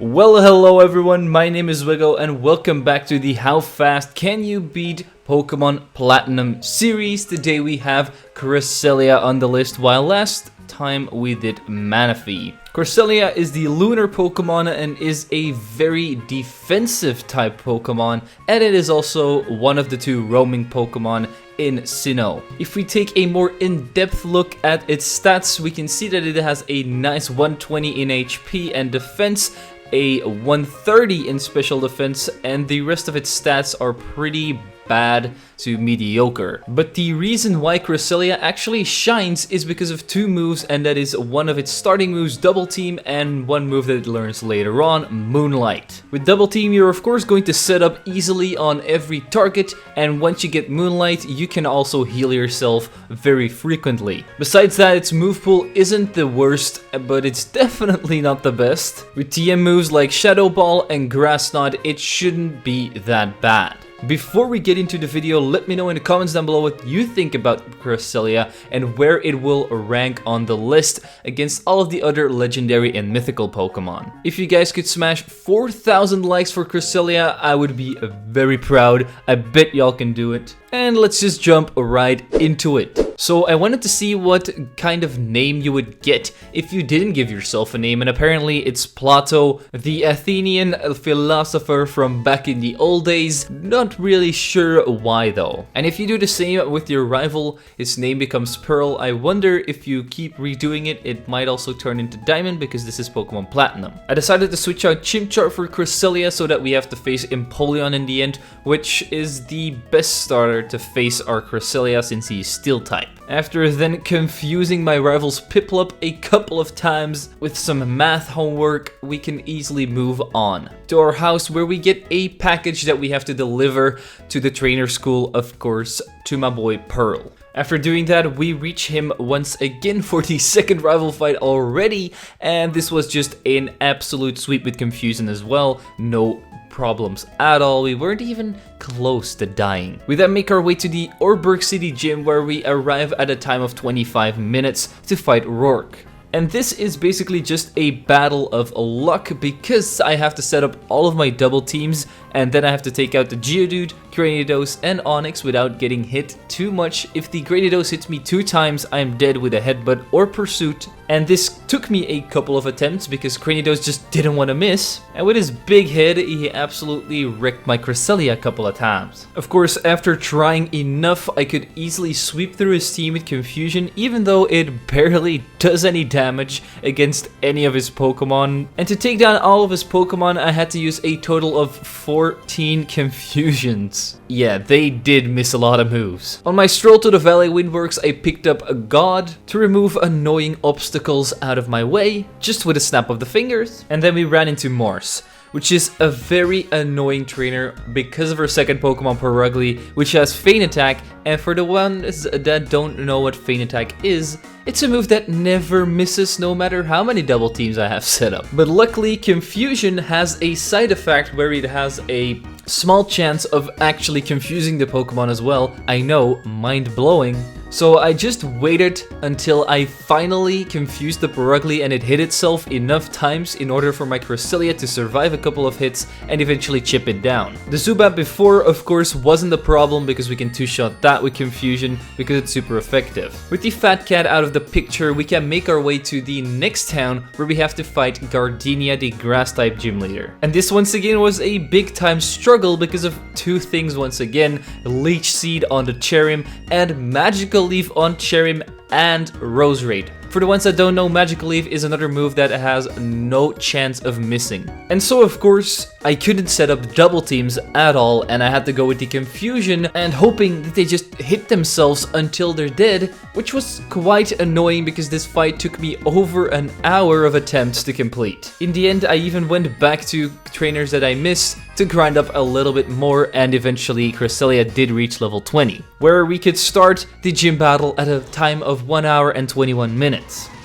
Well, hello everyone, my name is zwiggojr and welcome back to the How Fast Can You Beat Pokemon Platinum series. Today we have Cresselia on the list, while last time we did Manaphy. Cresselia is the lunar Pokemon and is a very defensive type Pokemon, and it is also one of the two roaming Pokemon in Sinnoh. If we take a more in-depth look at its stats, we can see that it has a nice 120 in HP and defense, a 130 in special defense, and the rest of its stats are pretty bad to mediocre. But the reason why Cresselia actually shines is because of two moves, and that is one of its starting moves, Double Team, and one move that it learns later on, Moonlight. With Double Team, you're of course going to set up easily on every target, and once you get Moonlight, you can also heal yourself very frequently. Besides that, its move pool isn't the worst, but it's definitely not the best. With TM moves like Shadow Ball and Grass Knot, it shouldn't be that bad. Before we get into the video, let me know in the comments down below what you think about Cresselia and where it will rank on the list against all of the other legendary and mythical Pokemon. If you guys could smash 4,000 likes for Cresselia, I would be very proud. I bet y'all can do it. And let's just jump right into it. So I wanted to see what kind of name you would get if you didn't give yourself a name, and apparently it's Plato, the Athenian philosopher from back in the old days. Not really sure why though. And if you do the same with your rival, his name becomes Pearl. I wonder if you keep redoing it, it might also turn into Diamond because this is Pokemon Platinum. I decided to switch out Chimchar for Cresselia so that we have to face Empoleon in the end, which is the best starter to face our Cresselia since he's Steel type. After then confusing my rival's Piplup a couple of times with some math homework, we can easily move on to our house, where we get a package that we have to deliver to the trainer school, of course, to my boy Pearl. After doing that, we reach him once again for the second rival fight already, and this was just an absolute sweep with confusion as well. No problems at all, we weren't even close to dying. We then make our way to the Orberg City gym, where we arrive at a time of 25 minutes to fight Rourke. And this is basically just a battle of luck because I have to set up all of my double teams, and then I have to take out the Geodude, Granidos, and Onix without getting hit too much. If the Granidos hits me 2 times, I'm dead with a headbutt or pursuit. And this took me a couple of attempts because Granidos just didn't want to miss. And with his big head, he absolutely wrecked my Cresselia a couple of times. Of course, after trying enough, I could easily sweep through his team with confusion, even though it barely does any damage against any of his Pokemon. And to take down all of his Pokemon, I had to use a total of 14 confusions. Yeah, they did miss a lot of moves. On my stroll to the Valley Windworks, I picked up a God to remove annoying obstacles out of my way, just with a snap of the fingers. And then we ran into Morse, which is a very annoying trainer because of her second Pokemon, Purugly, which has Feint Attack. And for the ones that don't know what Feint Attack is, it's a move that never misses no matter how many double teams I have set up. But luckily, Confusion has a side effect where it has a small chance of actually confusing the Pokemon as well. I know, mind-blowing. So I just waited until I finally confused the Purugly and it hit itself enough times in order for my Cresselia to survive a couple of hits and eventually chip it down. The Zubat before, of course, wasn't the problem because we can two-shot that with Confusion because it's super effective. With the Fat Cat out of the picture, we can make our way to the next town where we have to fight Gardenia, the Grass-type gym leader. And this once again was a big-time struggle because of two things once again: Leech Seed on the Cherrim and Magical Leaf on Cherrim and Roserade. For the ones that don't know, Magical Leaf is another move that has no chance of missing. And so of course, I couldn't set up double teams at all, and I had to go with the Confusion and hoping that they just hit themselves until they're dead, which was quite annoying because this fight took me over an hour of attempts to complete. In the end, I even went back to trainers that I missed to grind up a little bit more, and eventually Cresselia did reach level 20, where we could start the gym battle at a time of 1 hour and 21 minutes.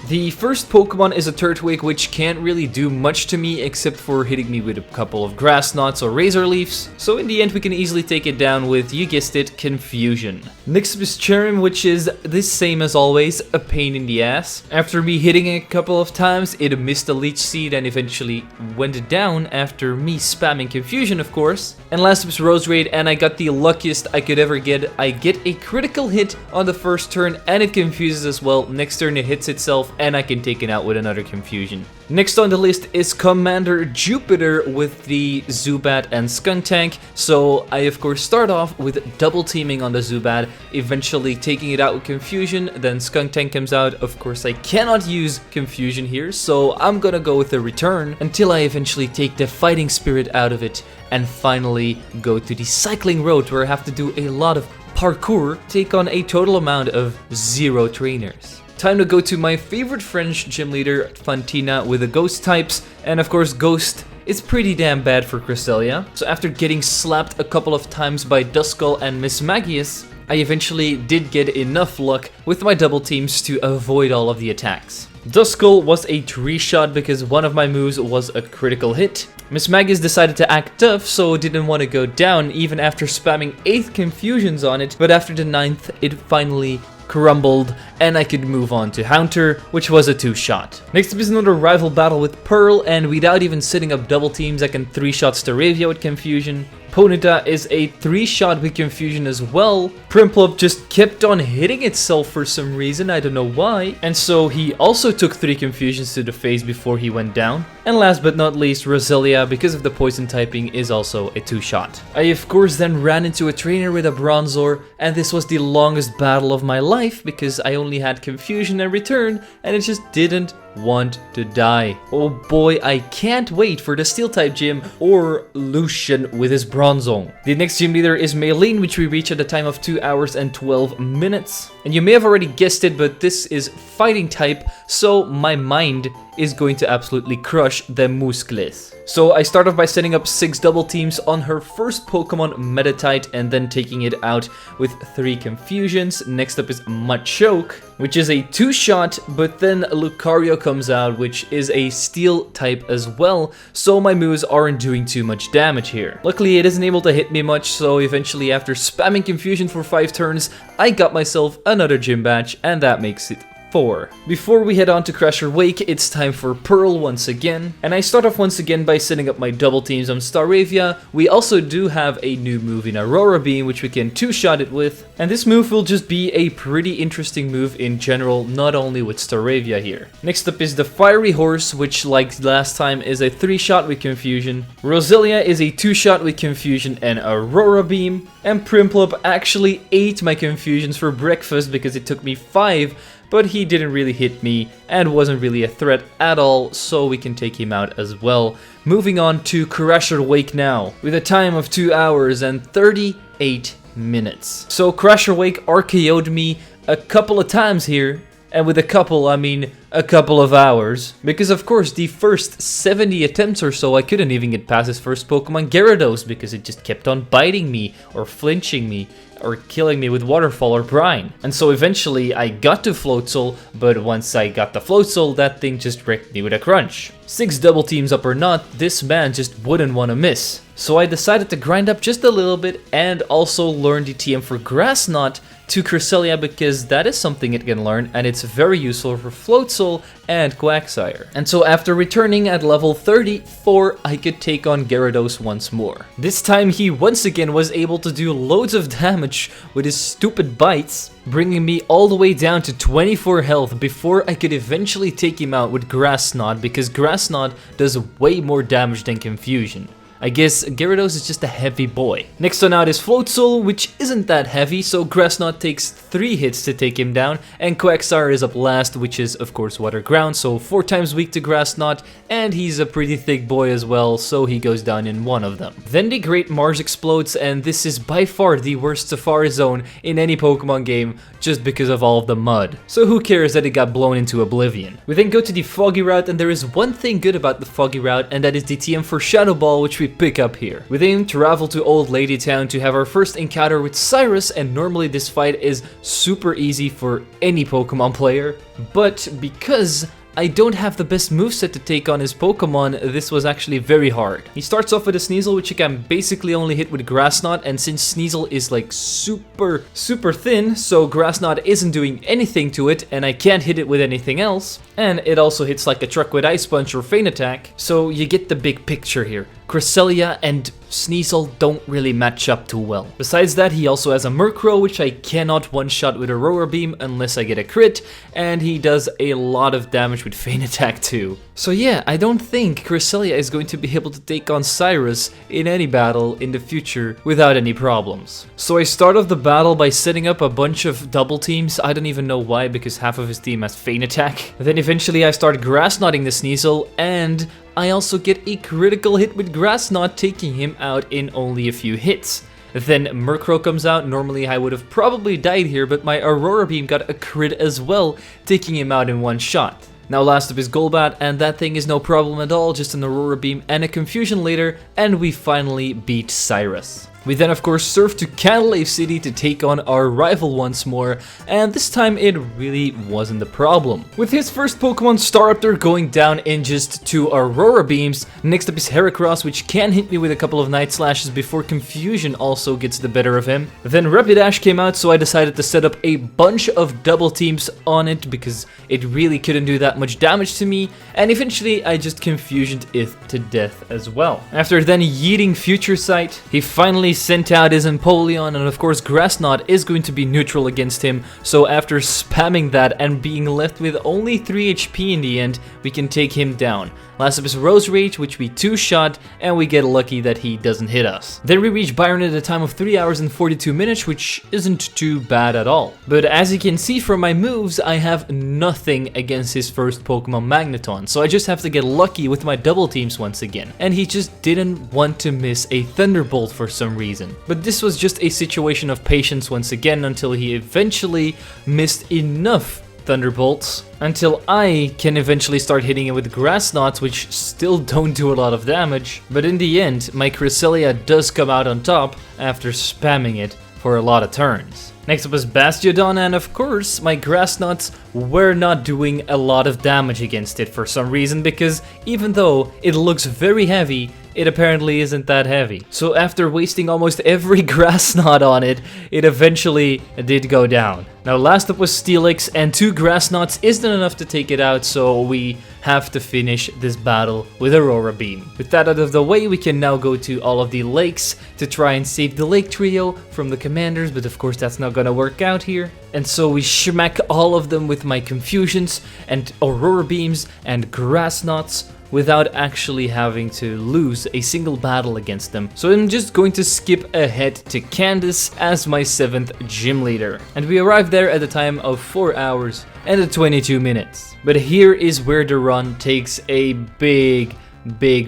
The first Pokemon is a Turtwig, which can't really do much to me except for hitting me with a couple of grass knots or razor leaves, so in the end we can easily take it down with, you guessed it, Confusion. Next up is Cherrim, which is the same as always, a pain in the ass. After me hitting it a couple of times, it missed a Leech Seed and eventually went down after me spamming Confusion, of course. And last up is Roserade, and I got the luckiest I could ever get. I get a critical hit on the first turn and it confuses as well. Next turn it hits itself and I can take it out with another Confusion. Next on the list is Commander Jupiter with the Zubat and Skuntank. So I of course start off with double teaming on the Zubat, eventually taking it out with Confusion, then Skuntank comes out. Of course I cannot use Confusion here, so I'm gonna go with a Return until I eventually take the Fighting Spirit out of it and finally go to the Cycling Road where I have to do a lot of parkour, take on a total amount of 0 trainers. Time to go to my favorite French gym leader, Fantina, with the Ghost types, and of course Ghost is pretty damn bad for Cresselia. So after getting slapped a couple of times by Duskull and Miss Magius, I eventually did get enough luck with my double teams to avoid all of the attacks. Duskull was a 3-shot because one of my moves was a critical hit. Miss Magius decided to act tough, so didn't want to go down even after spamming 8 Confusions on it, but after the 9th it finally crumbled and I could move on to Haunter, which was a 2-shot. Next up is another rival battle with Pearl, and without even setting up double teams I can 3-shot Staravia with Confusion. Ponyta is a 3-shot with Confusion as well. Prinplup just kept on hitting itself for some reason, I don't know why. And so he also took 3 Confusions to the face before he went down. And last but not least, Roselia, because of the poison typing, is also a 2-shot. I of course then ran into a trainer with a Bronzor, and this was the longest battle of my life because I only had Confusion and Return, and it just didn't want to die. Oh boy, I can't wait for the Steel type gym or Lucian with his Bronzong. The next gym leader is Maylene, which we reach at a time of 2 hours and 12 minutes. And you may have already guessed it, but this is fighting type, so my mind is going to absolutely crush the Muscles. So I start off by setting up 6 double teams on her first Pokemon, Meditite, and then taking it out with 3 Confusions. Next up is Machoke, which is a 2-shot, but then Lucario comes out, which is a Steel type as well, so my moves aren't doing too much damage here. Luckily it isn't able to hit me much, so eventually after spamming Confusion for 5 turns, I got myself another gym badge, and that makes it 4. Before we head on to Crasher Wake, it's time for Pearl once again, and I start off once again by setting up my double teams on Staravia. We also do have a new move in Aurora Beam, which we can 2-shot it with, and this move will just be a pretty interesting move in general, not only with Staravia here. Next up is the Fiery Horse, which like last time is a 3-shot with Confusion. Roselia is a 2-shot with Confusion and Aurora Beam, and Prinplup actually ate my Confusions for breakfast because it took me 5, but he didn't really hit me and wasn't really a threat at all, so we can take him out as well. Moving on to Crasher Wake now, with a time of 2 hours and 38 minutes. So Crasher Wake RKO'd me a couple of times here, and with a couple I mean a couple of hours, because of course the first 70 attempts or so I couldn't even get past his first Pokemon, Gyarados, because it just kept on biting me or flinching me or killing me with Waterfall or Brine. And so eventually I got to Floatzel, but once I got the Floatzel, that thing just wrecked me with a crunch. 6 double teams up or not, this man just wouldn't want to miss. So I decided to grind up just a little bit and also learn the TM for Grass Knot to Cresselia, because that is something it can learn and it's very useful for Floatzel and Quagsire. And so after returning at level 34, I could take on Gyarados once more. This time he once again was able to do loads of damage with his stupid bites, bringing me all the way down to 24 health before I could eventually take him out with Grass Knot, because Grass Knot does way more damage than Confusion. I guess Gyarados is just a heavy boy. Next on out is Floatzel, which isn't that heavy, so Grass Knot takes 3 hits to take him down, and Quagsire is up last, which is of course Water Ground, so 4 times weak to Grass Knot, and he's a pretty thick boy as well, so he goes down in one of them. Then the Great Mars explodes, and this is by far the worst Safari Zone in any Pokemon game, just because of all of the mud. So who cares that it got blown into oblivion. We then go to the Foggy Route, and there is one thing good about the Foggy Route, and that is the TM for Shadow Ball, which we we pick up here. We then travel to Old Lady Town to have our first encounter with Cyrus, and normally this fight is super easy for any Pokemon player, but because I don't have the best moveset to take on his Pokemon, this was actually very hard. He starts off with a Sneasel, which you can basically only hit with Grass Knot, and since Sneasel is like super thin, so Grass Knot isn't doing anything to it, and I can't hit it with anything else. And it also hits like a truck with Ice Punch or Feint Attack, so you get the big picture here. Cresselia and Sneasel don't really match up too well. Besides that, he also has a Murkrow, which I cannot one-shot with Aurora Beam unless I get a crit, and he does a lot of damage with Feint Attack too. So yeah, I don't think Cresselia is going to be able to take on Cyrus in any battle in the future without any problems. So I start off the battle by setting up a bunch of double teams. I don't even know why, because half of his team has Feint Attack. Then eventually I start Grass Knotting the Sneasel, and I also get a critical hit with Grass Knot, taking him out in only a few hits. Then Murkrow comes out. Normally I would have probably died here, but my Aurora Beam got a crit as well, taking him out in one shot. Now last up is Golbat, and that thing is no problem at all, just an Aurora Beam and a Confusion later, and we finally beat Cyrus. We then of course surf to Candice City to take on our rival once more, and this time it really wasn't the problem. With his first Pokemon Staraptor going down in just 2 Aurora Beams, next up is Heracross, which can hit me with a couple of Night Slashes before Confusion also gets the better of him. Then Rapidash came out, so I decided to set up a bunch of double teams on it because it really couldn't do that much damage to me, and eventually I just Confusioned it to death as well. After then yeeting Future Sight, he finally sent out his Empoleon, and of course Grass Knot is going to be neutral against him, so after spamming that and being left with only 3 HP in the end, we can take him down. Last up is Rose Rage, which we 2-shot, and we get lucky that he doesn't hit us. Then we reach Byron at a time of 3 hours and 42 minutes, which isn't too bad at all. But as you can see from my moves, I have nothing against his first Pokemon Magneton, so I just have to get lucky with my double teams once again. And he just didn't want to miss a Thunderbolt for some reason. But this was just a situation of patience once again, until he eventually missed enough Thunderbolts until I can eventually start hitting it with Grass Knots, which still don't do a lot of damage. But in the end, my Cresselia does come out on top after spamming it for a lot of turns. Next up is Bastiodon, and of course my Grass Knots were not doing a lot of damage against it for some reason, because even though it looks very heavy, it apparently isn't that heavy. So after wasting almost every Grass Knot on it, it eventually did go down. Now last up was Steelix, and 2 Grass Knots isn't enough to take it out, so we have to finish this battle with Aurora Beam. With that out of the way, we can now go to all of the lakes to try and save the Lake Trio from the commanders, but of course that's not gonna work out here. And so we smack all of them with my Confusions and Aurora Beams and Grass Knots, without actually having to lose a single battle against them. So I'm just going to skip ahead to Candice as my 7th gym leader. And we arrived there at a time of 4 hours and 22 minutes. But here is where the run takes a big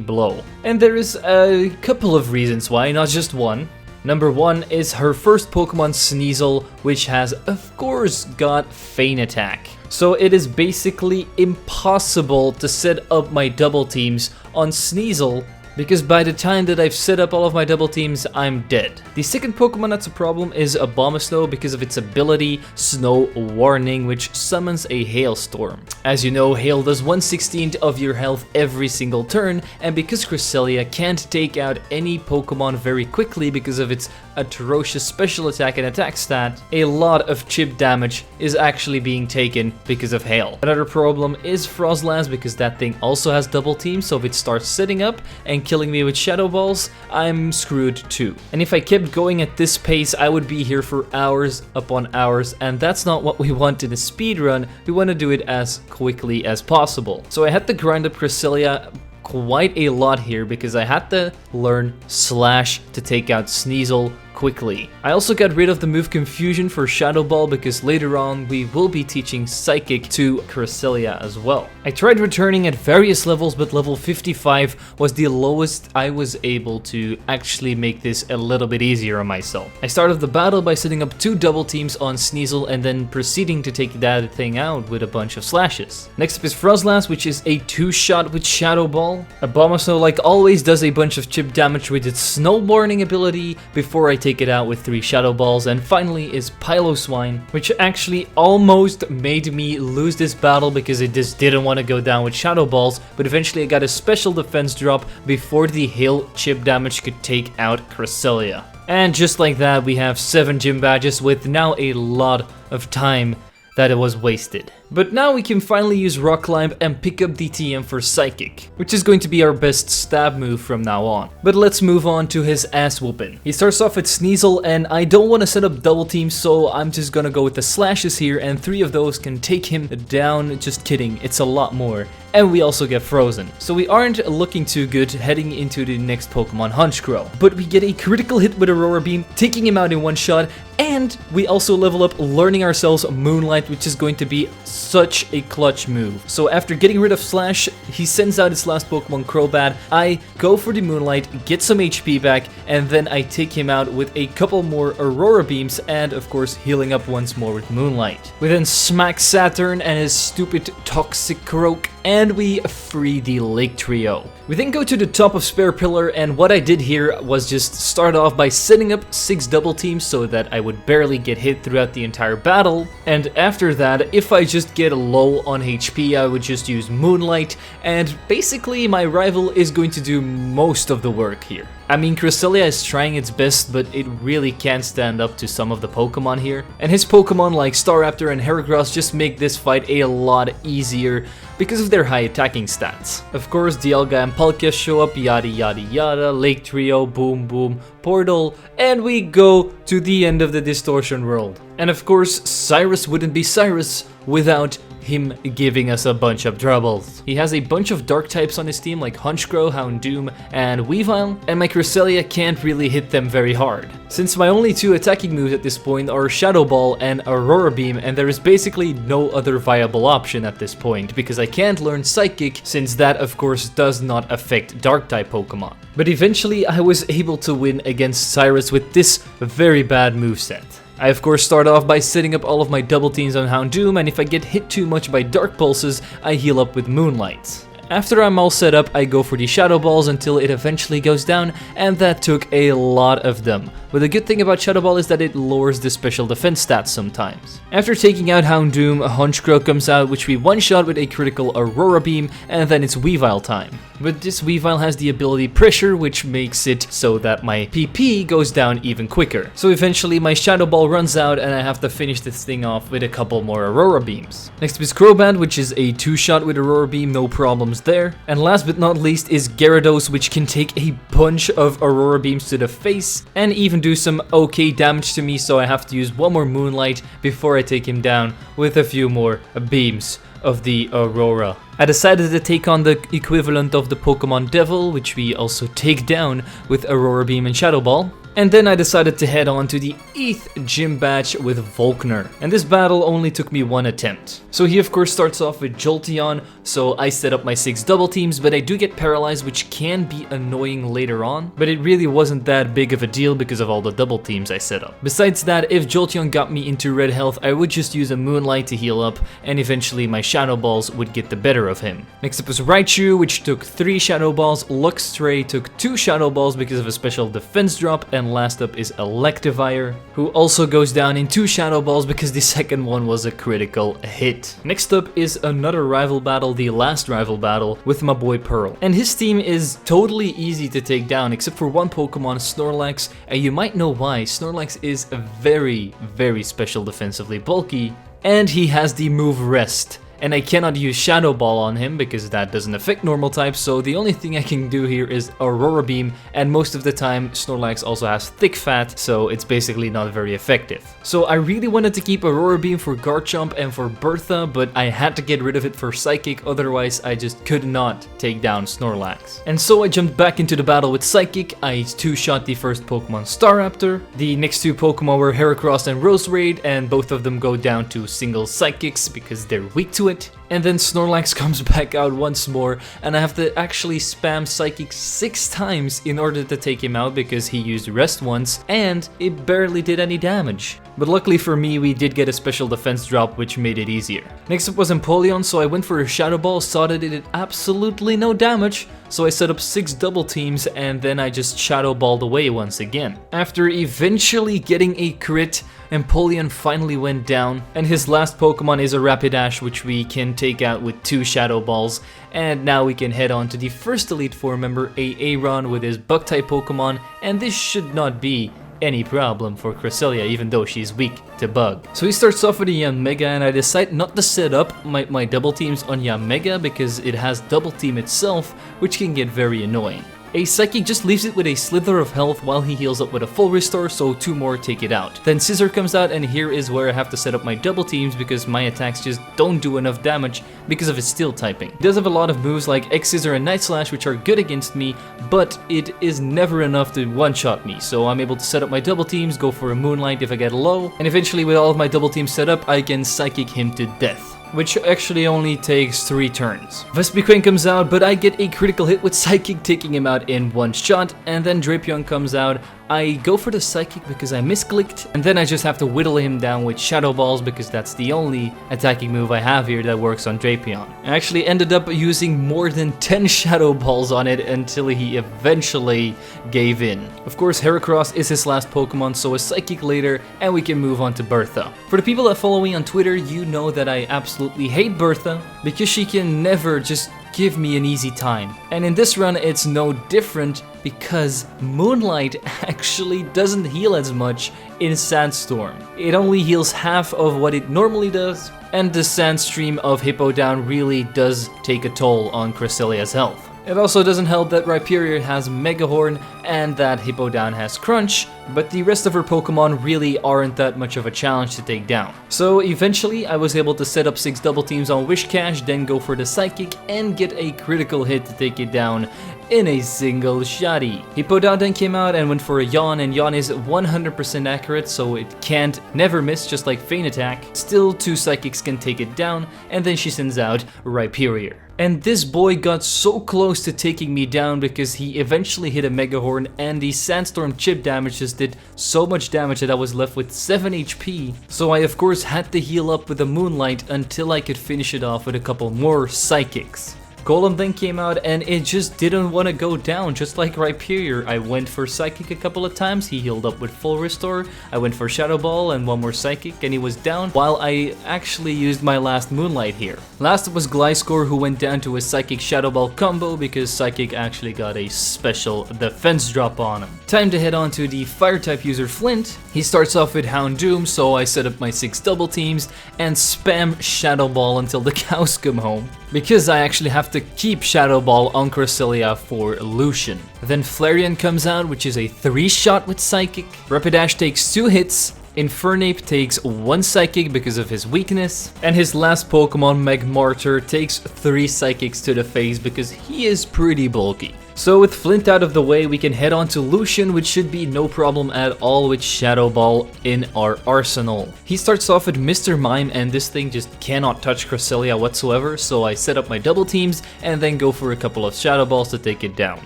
blow. And there is a couple of reasons why, not just one. Number 1 is her first Pokemon Sneasel, which has of course got Feint Attack. So it is basically impossible to set up my double teams on Sneasel, because by the time that I've set up all of my double teams, I'm dead. The second Pokemon that's a problem is Abomasnow, because of its ability Snow Warning, which summons a hailstorm. As you know, hail does 1/16 of your health every single turn, and because Cresselia can't take out any Pokemon very quickly because of its atrocious special attack and attack stat, a lot of chip damage is actually being taken because of hail. Another problem is Frostlass, because that thing also has double team, so if it starts setting up and killing me with Shadow Balls, I'm screwed too. And if I kept going at this pace, I would be here for hours upon hours, and that's not what we want in a speedrun. We want to do it as quickly as possible. So I had to grind up Cresselia quite a lot here, because I had to learn Slash to take out Sneasel quickly. I also got rid of the move Confusion for Shadow Ball because later on we will be teaching Psychic to Cresselia as well. I tried returning at various levels, but level 55 was the lowest I was able to actually make this a little bit easier on myself. I started the battle by setting up 2 double teams on Sneasel and then proceeding to take that thing out with a bunch of slashes. Next up is Frozlast, which is a 2-shot with Shadow Ball. Abomasnow, like always, does a bunch of chip damage with its snowboarding ability before I take it out with 3 Shadow Balls. And finally is Piloswine, which actually almost made me lose this battle because it just didn't want to go down with Shadow Balls, but eventually I got a special defense drop before the hail chip damage could take out Cresselia. And just like that, we have 7 gym badges with now a lot of time that it was wasted. But now we can finally use Rock Climb and pick up the TM for Psychic, which is going to be our best stab move from now on. But let's move on to his ass whooping. He starts off with Sneasel, and I don't want to set up double teams, so I'm just gonna go with the slashes here, and 3 of those can take him down. Just kidding, it's a lot more. And we also get frozen. So we aren't looking too good heading into the next Pokemon, Honchkrow. But we get a critical hit with Aurora Beam, taking him out in one shot, and we also level up learning ourselves Moonlight, which is going to be such a clutch move. So after getting rid of Slash, he sends out his last Pokemon, Crobat. I go for the Moonlight, get some HP back, and then I take him out with a couple more Aurora Beams and of course healing up once more with Moonlight. We then smack Saturn and his stupid Toxic Croak, and we free the Lake Trio. We then go to the top of Spare Pillar, and what I did here was just start off by setting up 6 double teams so that I would barely get hit throughout the entire battle, and after that, if I just get low on HP, I would just use Moonlight, and basically my rival is going to do most of the work here. I mean, Cresselia is trying its best, but it really can't stand up to some of the Pokemon here, and his Pokemon like Staraptor and Heracross just make this fight a lot easier because of their high attacking stats. Of course, Dialga and Palkia show up, yada yada yada, Lake Trio, boom boom, Portal, and we go to the end of the Distortion world. And of course, Cyrus wouldn't be Cyrus without him giving us a bunch of troubles. He has a bunch of dark types on his team like Honchkrow, Houndoom, and Weavile, and my Cresselia can't really hit them very hard. Since my only 2 attacking moves at this point are Shadow Ball and Aurora Beam, and there is basically no other viable option at this point, because I can't learn Psychic, since that of course does not affect dark type Pokemon. But eventually I was able to win against Cyrus with this very bad moveset. I of course start off by setting up all of my double teams on Houndoom, and if I get hit too much by Dark Pulses, I heal up with Moonlight. After I'm all set up, I go for the Shadow Balls until it eventually goes down, and that took a lot of them. But the good thing about Shadow Ball is that it lowers the special defense stats sometimes. After taking out Houndoom, Honchkrow comes out, which we one-shot with a critical Aurora Beam, and then it's Weavile time. But this Weavile has the ability Pressure, which makes it so that my PP goes down even quicker. So eventually my Shadow Ball runs out, and I have to finish this thing off with a couple more Aurora Beams. Next up is Crobat, which is a 2-shot with Aurora Beam, no problems there. And last but not least is Gyarados, which can take a bunch of Aurora Beams to the face and even do some okay damage to me, so I have to use one more Moonlight before I take him down with a few more beams of the Aurora. I decided to take on the equivalent of the Pokemon Devil, which we also take down with Aurora Beam and Shadow Ball. And then I decided to head on to the 8th gym badge with Volkner. And this battle only took me 1 attempt. So he of course starts off with Jolteon, so I set up my 6 double teams, but I do get paralyzed, which can be annoying later on. But it really wasn't that big of a deal because of all the double teams I set up. Besides that, if Jolteon got me into red health, I would just use a Moonlight to heal up, and eventually my Shadow Balls would get the better of him. Next up was Raichu, which took 3 Shadow Balls. Luxray took 2 Shadow Balls because of a special defense drop, and last up is Electivire, who also goes down in 2 Shadow Balls because the second one was a critical hit. Next up is another rival battle, the last rival battle, with my boy Pearl. And his team is totally easy to take down except for one Pokemon, Snorlax, and you might know why. Snorlax is very, very special defensively bulky, and he has the move Rest. and I cannot use Shadow Ball on him because that doesn't affect normal types, so the only thing I can do here is Aurora Beam, and most of the time Snorlax also has thick fat, so it's basically not very effective. So I really wanted to keep Aurora Beam for Garchomp and for Bertha, but I had to get rid of it for Psychic, otherwise I just could not take down Snorlax. And so I jumped back into the battle with Psychic. I two-shot the first Pokemon Staraptor. The next two Pokemon were Heracross and Roserade, and both of them go down to single Psychics because they're weak to it. And then Snorlax comes back out once more, and I have to actually spam Psychic 6 times in order to take him out because he used Rest once, and it barely did any damage. But luckily for me, we did get a special defense drop, which made it easier. Next up was Empoleon, so I went for a Shadow Ball, saw that it did absolutely no damage, so I set up 6 double teams, and then I just Shadow Balled away once again. After eventually getting a crit, Empoleon finally went down, and his last Pokemon is a Rapidash, which we can take out with 2 Shadow Balls. And now we can head on to the first Elite Four member, Aron, with his Bug-type Pokemon, and this should not be any problem for Cresselia, even though she's weak to Bug. So he starts off with a Yanmega, and I decide not to set up my double teams on Yanmega because it has double team itself, which can get very annoying. A Psychic just leaves it with a slither of health while he heals up with a full restore, so 2 more take it out. Then Scissor comes out, and here is where I have to set up my double teams because my attacks just don't do enough damage because of his steel typing. It does have a lot of moves like X Scissor and Night Slash, which are good against me, but it is never enough to one-shot me, so I'm able to set up my double teams, go for a Moonlight if I get low, and eventually with all of my double teams set up, I can Psychic him to death, which actually only takes 3 turns. Vespiquen comes out, but I get a critical hit with Psychic, taking him out in 1 shot, and then Drapion comes out. I go for the Psychic because I misclicked, and then I just have to whittle him down with Shadow Balls because that's the only attacking move I have here that works on Drapion. I actually ended up using more than 10 Shadow Balls on it until he eventually gave in. Of course, Heracross is his last Pokemon, so a Psychic later, and we can move on to Bertha. For the people that follow me on Twitter, you know that I absolutely hate Bertha because she can never just give me an easy time. And in this run, it's no different because Moonlight actually doesn't heal as much in Sandstorm. It only heals half of what it normally does, and the Sandstream of Hippowdon really does take a toll on Cresselia's health. It also doesn't help that Rhyperior has Megahorn and that Hippowdon has Crunch, but the rest of her Pokemon really aren't that much of a challenge to take down. So eventually I was able to set up 6 double teams on Wishcash, then go for the Psychic and get a critical hit to take it down in a single shotty. Hippowdon then came out and went for a Yawn, and Yawn is 100% accurate, so it can't never miss, just like Feint Attack. Still, 2 Psychics can take it down, and then she sends out Rhyperior. And this boy got so close to taking me down because he eventually hit a Megahorn, and the Sandstorm chip damage just did so much damage that I was left with 7 HP. So I of course had to heal up with a Moonlight until I could finish it off with a couple more Psychics. Golem then came out and it just didn't want to go down, just like Rhyperior. I went for Psychic a couple of times, he healed up with full restore. I went for Shadow Ball and 1 more Psychic and he was down, while I actually used my last Moonlight here. Last was Gliscor, who went down to a Psychic Shadow Ball combo because Psychic actually got a special defense drop on him. Time to head on to the Fire type user Flint. He starts off with Houndoom, so I set up my 6 double teams and spam Shadow Ball until the cows come home, because I actually have to keep Shadow Ball on Cresselia for Illusion. Then Flareon comes out, which is a 3-shot with Psychic. Rapidash takes 2 hits. Infernape takes 1 Psychic because of his weakness. And his last Pokemon, Magmartyr, takes 3 Psychics to the face because he is pretty bulky. So with Flint out of the way, we can head on to Lucian, which should be no problem at all with Shadow Ball in our arsenal. He starts off with Mr. Mime, and this thing just cannot touch Cresselia whatsoever, so I set up my double teams and then go for a couple of Shadow Balls to take it down.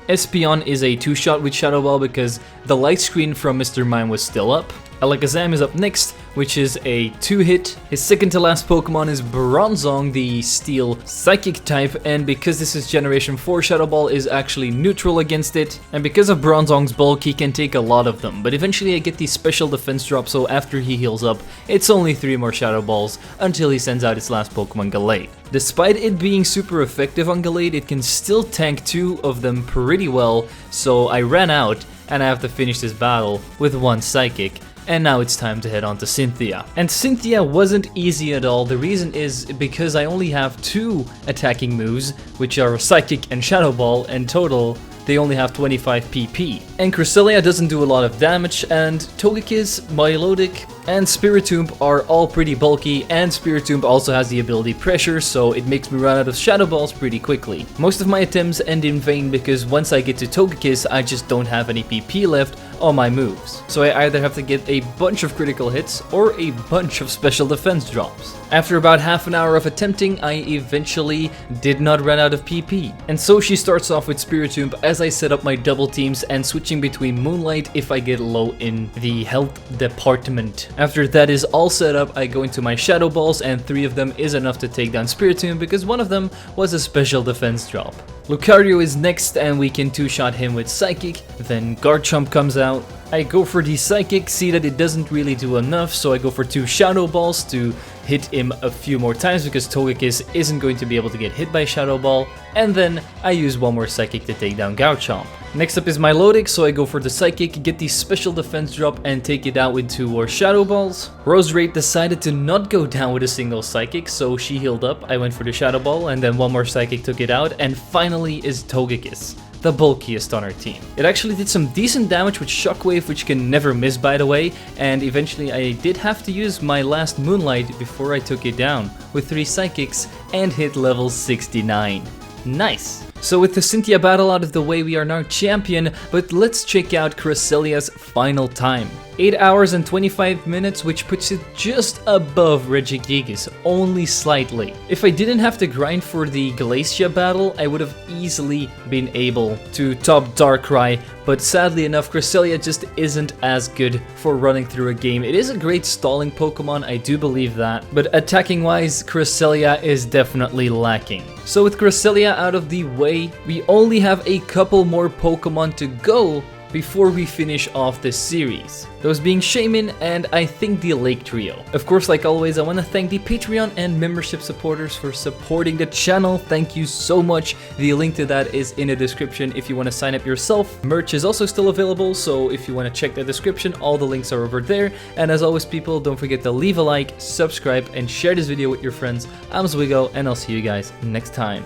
Espeon is a 2-shot with Shadow Ball because the light screen from Mr. Mime was still up. Alakazam is up next, which is a 2-hit. His second to last Pokemon is Bronzong, the Steel Psychic type, and because this is Generation 4, Shadow Ball is actually neutral against it. And because of Bronzong's bulk, he can take a lot of them, but eventually I get the special defense drop, so after he heals up, it's only 3 more Shadow Balls until he sends out its last Pokemon, Gallade. Despite it being super effective on Gallade, it can still tank 2 of them pretty well, so I ran out and I have to finish this battle with 1 Psychic. And now it's time to head on to Cynthia. And Cynthia wasn't easy at all. The reason is because I only have 2 attacking moves, which are Psychic and Shadow Ball, and total they only have 25 PP. And Cresselia doesn't do a lot of damage, and Togekiss, Milotic, and Spiritomb are all pretty bulky, and Spiritomb also has the ability Pressure, so it makes me run out of Shadow Balls pretty quickly. Most of my attempts end in vain because once I get to Togekiss, I just don't have any PP left on my moves. So I either have to get a bunch of critical hits or a bunch of special defense drops. After about half an hour of attempting, I eventually did not run out of PP. And so she starts off with Spiritomb as I set up my double teams and switching between Moonlight if I get low in the health department. After that is all set up, I go into my Shadow Balls, and 3 of them is enough to take down Spiritomb because one of them was a special defense drop. Lucario is next, and we can 2-shot him with Psychic. Then Garchomp comes out. I go for the Psychic, see that it doesn't really do enough, so I go for 2 Shadow Balls to hit him a few more times because Togekiss isn't going to be able to get hit by Shadow Ball. And then I use 1 more Psychic to take down Garchomp. Next up is Milotic, so I go for the Psychic, get the special defense drop and take it out with 2 more Shadow Balls. Roserade decided to not go down with a single Psychic, so she healed up. I went for the Shadow Ball and then 1 more Psychic took it out, and finally is Togekiss, the bulkiest on our team. It actually did some decent damage with Shockwave, which can never miss by the way, and eventually I did have to use my last Moonlight before I took it down with 3 Psychics and hit level 69. Nice! So with the Cynthia battle out of the way, we are now champion, but let's check out Cresselia's final time. 8 hours and 25 minutes, which puts it just above Regigigas, only slightly. If I didn't have to grind for the Glacia battle, I would have easily been able to top Darkrai, but sadly enough, Cresselia just isn't as good for running through a game. It is a great stalling Pokemon, I do believe that, but attacking wise, Cresselia is definitely lacking. So with Cresselia out of the way, we only have a couple more Pokemon to go before we finish off this series. Those being Shaman and I think the Lake Trio. Of course, like always, I want to thank the Patreon and membership supporters for supporting the channel. Thank you so much. The link to that is in the description if you want to sign up yourself. Merch is also still available, so if you want to check the description, all the links are over there. And as always, people, don't forget to leave a like, subscribe, and share this video with your friends. I'm zwiggojr, and I'll see you guys next time.